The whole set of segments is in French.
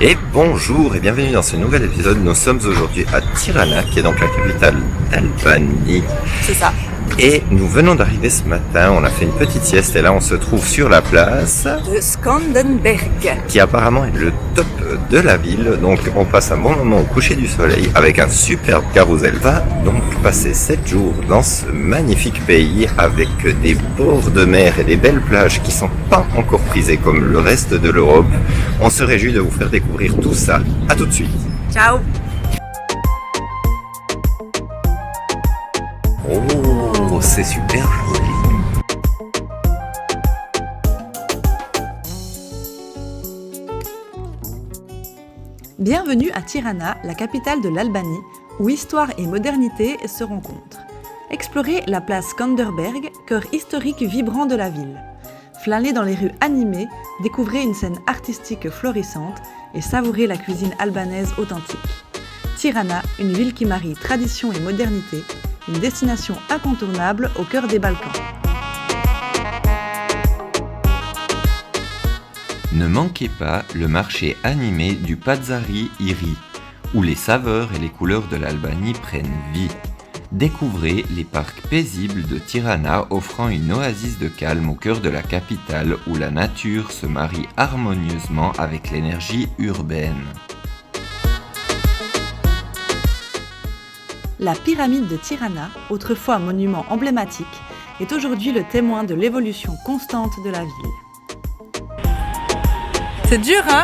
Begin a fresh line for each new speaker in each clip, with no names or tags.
Et bonjour et bienvenue dans ce nouvel épisode. Nous sommes aujourd'hui à Tirana, qui est donc la capitale d'Albanie.
C'est ça.
Et nous venons d'arriver ce matin, on a fait une petite sieste et là on se trouve sur la place
De Skanderbeg.
qui apparemment est le top de la ville. Donc on passe un bon moment au coucher du soleil avec un superbe carrousel. Va donc passer 7 jours dans ce magnifique pays avec des bords de mer et des belles plages qui sont pas encore prisées comme le reste de l'Europe. On se réjouit de vous faire découvrir tout ça. À tout de suite.
Ciao.
Oh, c'est super joli.
Bienvenue à Tirana, la capitale de l'Albanie, où histoire et modernité se rencontrent. Explorez la place Skanderbeg, cœur historique vibrant de la ville. Flânez dans les rues animées, découvrez une scène artistique florissante et savourez la cuisine albanaise authentique. Tirana, une ville qui marie tradition et modernité, une destination incontournable au cœur des Balkans.
Ne manquez pas le marché animé du Pazari Iri, où les saveurs et les couleurs de l'Albanie prennent vie. Découvrez les parcs paisibles de Tirana offrant une oasis de calme au cœur de la capitale où la nature se marie harmonieusement avec l'énergie urbaine.
La pyramide de Tirana, autrefois monument emblématique, est aujourd'hui le témoin de l'évolution constante de la ville. C'est dur, hein ?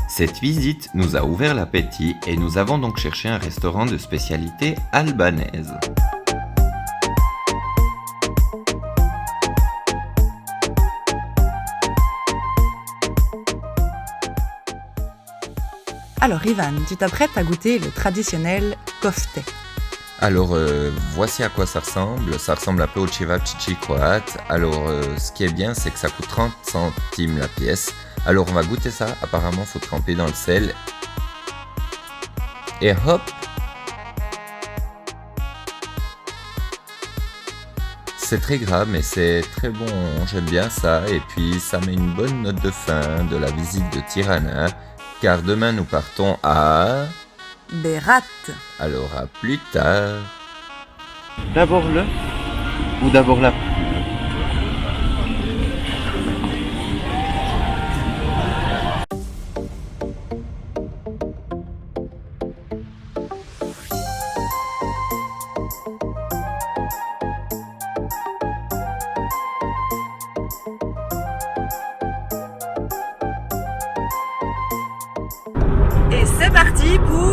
Cette visite nous a ouvert l'appétit et nous avons donc cherché un restaurant de spécialité albanaise.
Alors Ivan, tu t'apprêtes à goûter le traditionnel kofte.
Alors voici à quoi ça ressemble. Ça ressemble un peu au cevap cici croate. Alors ce qui est bien, c'est que ça coûte 30 centimes la pièce. Alors on va goûter ça. Apparemment, faut tremper dans le sel. Et hop! C'est très gras, mais c'est très bon. J'aime bien ça. Et puis ça met une bonne note de fin de la visite de Tirana. Car demain nous partons à...
Berat.
Alors à plus tard. D'abord le ou d'abord la...
Et c'est parti pour...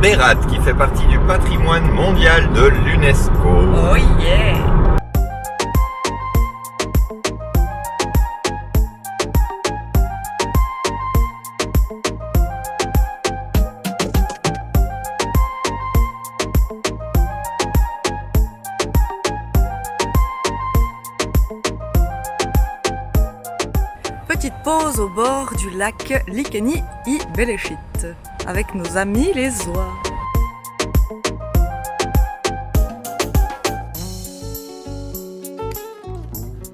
Berat, qui fait partie du patrimoine mondial de l'UNESCO.
Oh yeah! Petite pause au bord du lac Likeni i Beleshit, avec nos amis les oies.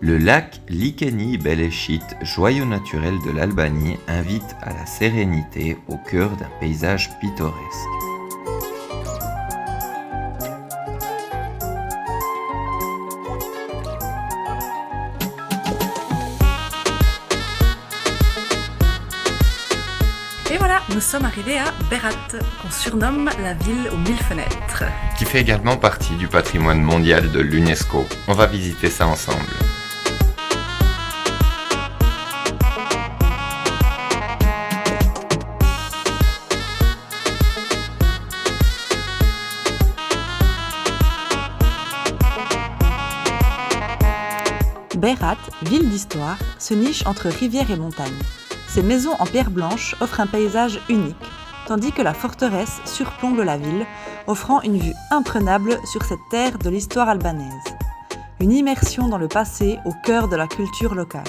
Le lac Likeni Beleshit, joyau naturel de l'Albanie, invite à la sérénité au cœur d'un paysage pittoresque.
Et voilà, nous sommes arrivés à Berat, qu'on surnomme la ville aux 1000 fenêtres.
Qui fait également partie du patrimoine mondial de l'UNESCO. On va visiter ça ensemble.
Berat, ville d'histoire, se niche entre rivière et montagne. Ses maisons en pierre blanche offrent un paysage unique, tandis que la forteresse surplombe la ville, offrant une vue imprenable sur cette terre de l'histoire albanaise. Une immersion dans le passé au cœur de la culture locale.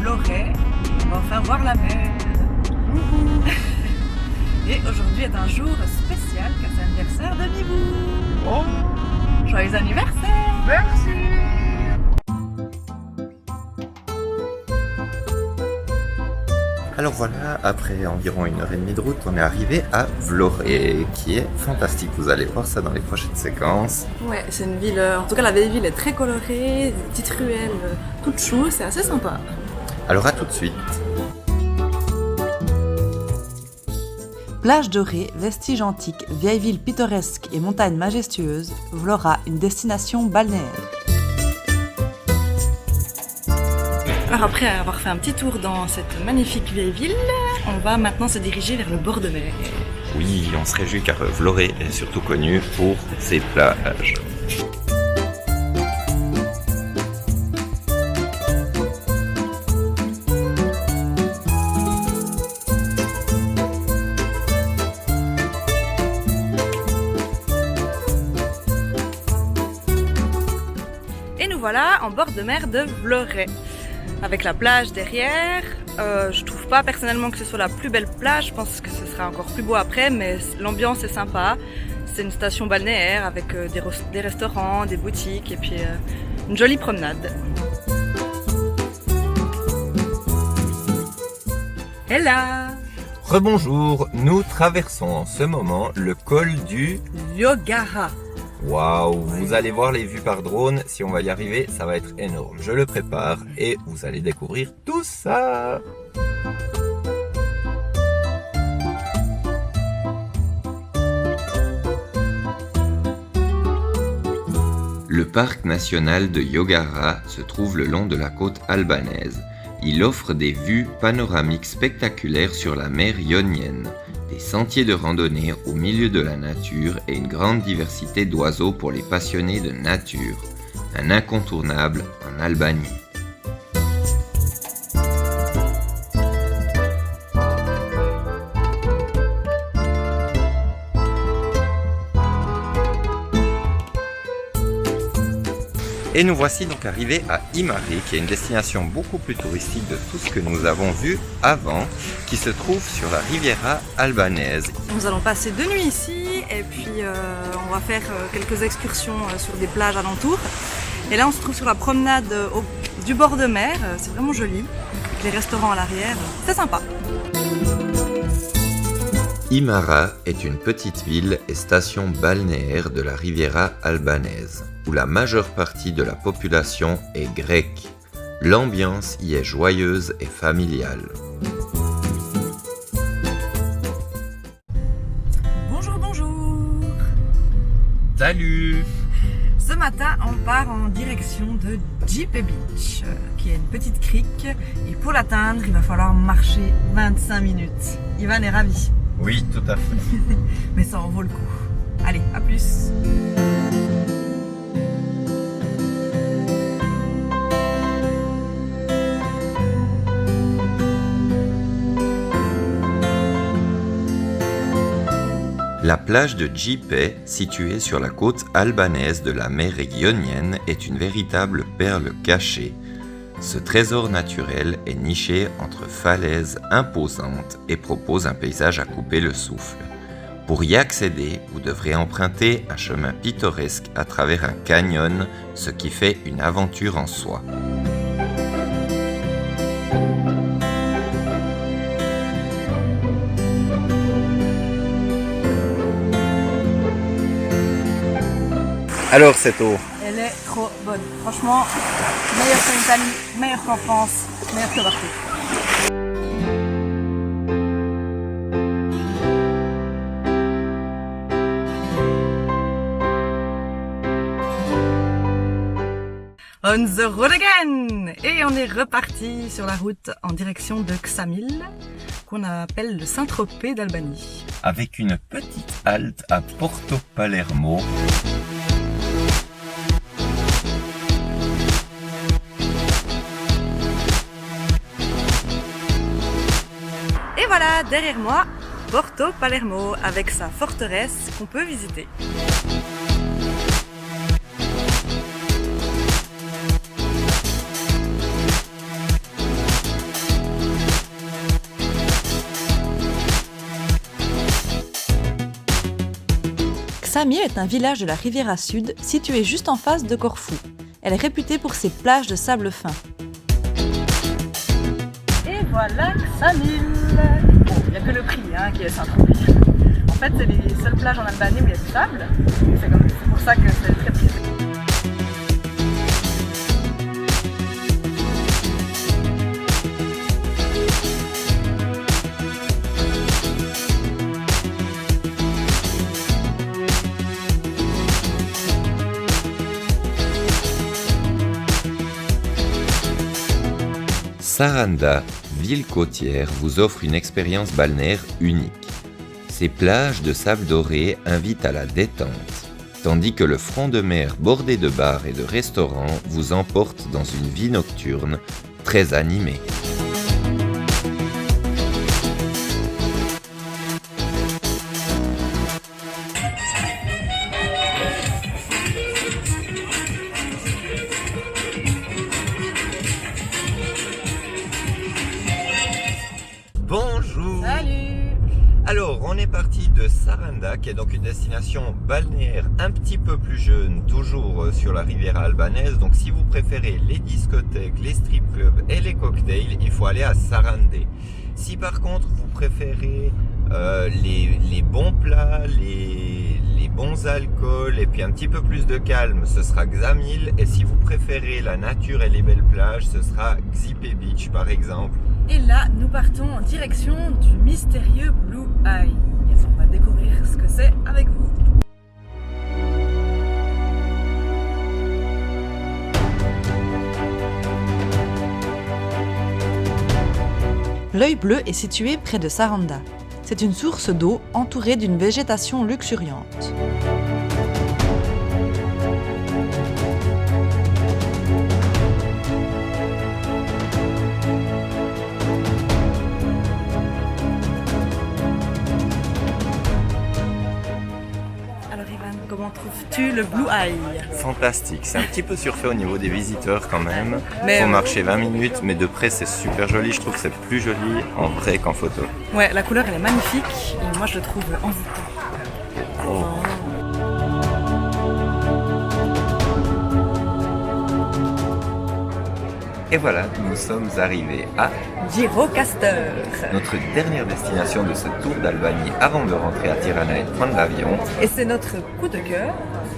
Vlorey. On va enfin voir la mer. Et aujourd'hui est un jour spécial car c'est l'anniversaire de Mibou.
Oh.
Joyeux anniversaire!
Merci. Alors voilà, après environ 1h30 de route, on est arrivé à Vlorey, qui est fantastique. Vous allez voir ça dans les prochaines séquences.
Ouais, c'est une ville, en tout cas la vieille ville est très colorée, des petites ruelles toutes choues, c'est assez sympa.
Alors à tout de suite.
Plage dorée, vestiges antiques, vieille ville pittoresque et montagnes majestueuses, Vlora, une destination balnéaire. Alors après avoir fait un petit tour dans cette magnifique vieille ville, on va maintenant se diriger vers le bord de mer.
Oui, on se réjouit car Vlorey est surtout connu pour ses plages.
Et nous voilà en bord de mer de Vlorey, avec la plage derrière. Je trouve pas personnellement que ce soit la plus belle plage, je pense que ce sera encore plus beau après, mais l'ambiance est sympa. C'est une station balnéaire avec des restaurants, des boutiques et puis une jolie promenade. Et là,
Rebonjour, nous traversons en ce moment le col du...
Yogara.
Waouh, vous allez voir les vues par drone, si on va y arriver, ça va être énorme. Je le prépare et vous allez découvrir tout ça. Le parc national de Yogara se trouve le long de la côte albanaise. Il offre des vues panoramiques spectaculaires sur la mer Ionienne, des sentiers de randonnée au milieu de la nature et une grande diversité d'oiseaux pour les passionnés de nature. Un incontournable en Albanie. Et nous voici donc arrivés à Imare, qui est une destination beaucoup plus touristique de tout ce que nous avons vu avant, qui se trouve sur la Riviera albanaise.
Nous allons passer 2 nuits ici et puis on va faire quelques excursions sur des plages alentours. Et là on se trouve sur la promenade du bord de mer, c'est vraiment joli, avec les restaurants à l'arrière, c'est sympa.
Imara est une petite ville et station balnéaire de la Riviera albanaise, où la majeure partie de la population est grecque. L'ambiance y est joyeuse et familiale.
Bonjour, bonjour.
Salut!
Ce matin, on part en direction de Djipe Beach, qui est une petite crique. Et pour l'atteindre, il va falloir marcher 25 minutes. Ivan est ravi.
Oui, tout à fait.
Mais ça en vaut le coup. Allez, à plus.
La plage de Djipe, située sur la côte albanaise de la mer Ionienne, est une véritable perle cachée. Ce trésor naturel est niché entre falaises imposantes et propose un paysage à couper le souffle. Pour y accéder, vous devrez emprunter un chemin pittoresque à travers un canyon, ce qui fait une aventure en soi. Alors cette eau?
Elle est trop bonne. Franchement, meilleure qu'en Italie, meilleure qu'en France, meilleure que partout. On the road again! Et on est reparti sur la route en direction de Ksamil, qu'on appelle le Saint-Tropez d'Albanie.
Avec une petite halte à Porto Palermo.
Et voilà, derrière moi, Porto Palermo, avec sa forteresse qu'on peut visiter. Samir est un village de la Riviera Sud situé juste en face de Corfou. Elle est réputée pour ses plages de sable fin.
Et voilà Ksamil. Bon, il n'y a que le prix qui est Saint-Tropez. En fait, c'est les seules plages en Albanie où il y a du sable. C'est pour ça que c'est très prisé.
Saranda, ville côtière, vous offre une expérience balnéaire unique. Ses plages de sable doré invitent à la détente, tandis que le front de mer bordé de bars et de restaurants vous emporte dans une vie nocturne très animée. Bonjour.
Salut.
Alors, on est parti de Saranda, qui est donc une destination balnéaire un petit peu plus jeune, toujours sur la Riviera albanaise. Donc, si vous préférez les discothèques, les strip clubs et les cocktails, il faut aller à Sarandë. Si par contre vous préférez les bons plats, les bons alcools et puis un petit peu plus de calme, ce sera Ksamil. Et si vous préférez la nature et les belles plages, ce sera Xipe Beach par exemple.
Et là, nous partons en direction du mystérieux Blue Eye. Et on va découvrir ce que c'est avec vous.
L'œil bleu est situé près de Saranda. C'est une source d'eau entourée d'une végétation luxuriante.
Alors Ivan, comment trouves-tu le Blue Eye?
Fantastique, c'est un petit peu surfait au niveau des visiteurs quand même.
Mais
Faut marcher 20 minutes, mais de près c'est super joli. Je trouve que c'est plus joli en vrai qu'en photo.
Ouais, la couleur elle est magnifique et moi je le trouve envoûtant.
Oh. Et voilà, nous sommes arrivés à
Gjirokastër.
notre dernière destination de ce tour d'Albanie avant de rentrer à Tirana et de prendre l'avion.
Et c'est notre coup de cœur,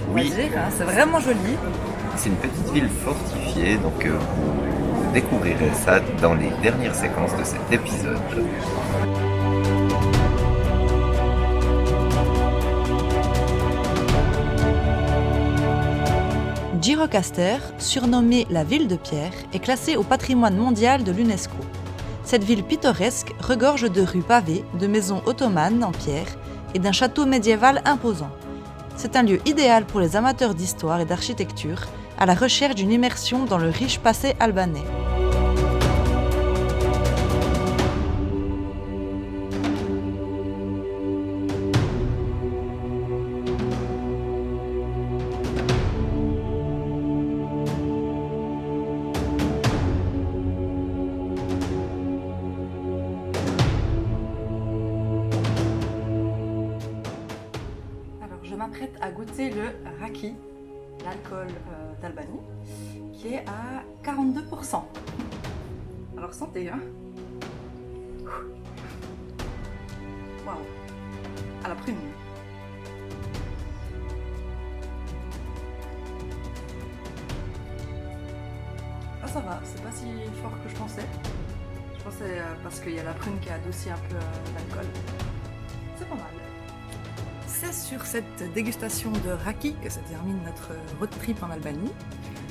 on va
Oui.
dire, c'est vraiment joli.
C'est une petite ville fortifiée, donc vous découvrirez ça dans les dernières séquences de cet épisode.
Gjirokastër, surnommée la ville de pierre, est classée au patrimoine mondial de l'UNESCO. Cette ville pittoresque regorge de rues pavées, de maisons ottomanes en pierre et d'un château médiéval imposant. C'est un lieu idéal pour les amateurs d'histoire et d'architecture, à la recherche d'une immersion dans le riche passé albanais. Je m'apprête à goûter le raki, l'alcool d'Albanie, qui est à 42%. Alors santé, hein. Waouh. À la prune. Ah ça va, c'est pas si fort que je pensais. Je pensais parce qu'il y a la prune qui a adouci un peu l'alcool. C'est pas mal. C'est sur cette dégustation de raki que se termine notre road trip en Albanie.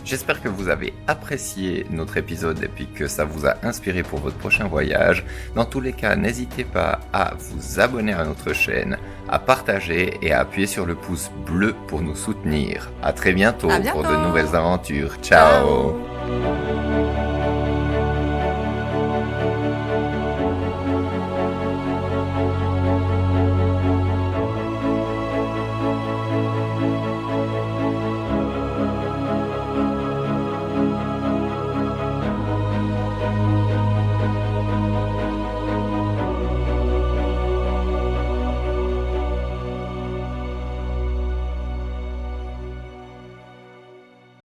J'espère que vous avez apprécié notre épisode et puis que ça vous a inspiré pour votre prochain voyage. Dans tous les cas, n'hésitez pas à vous abonner à notre chaîne, à partager et à appuyer sur le pouce bleu pour nous soutenir. À très bientôt.
À bientôt.
Pour de nouvelles aventures. Ciao.
Ciao.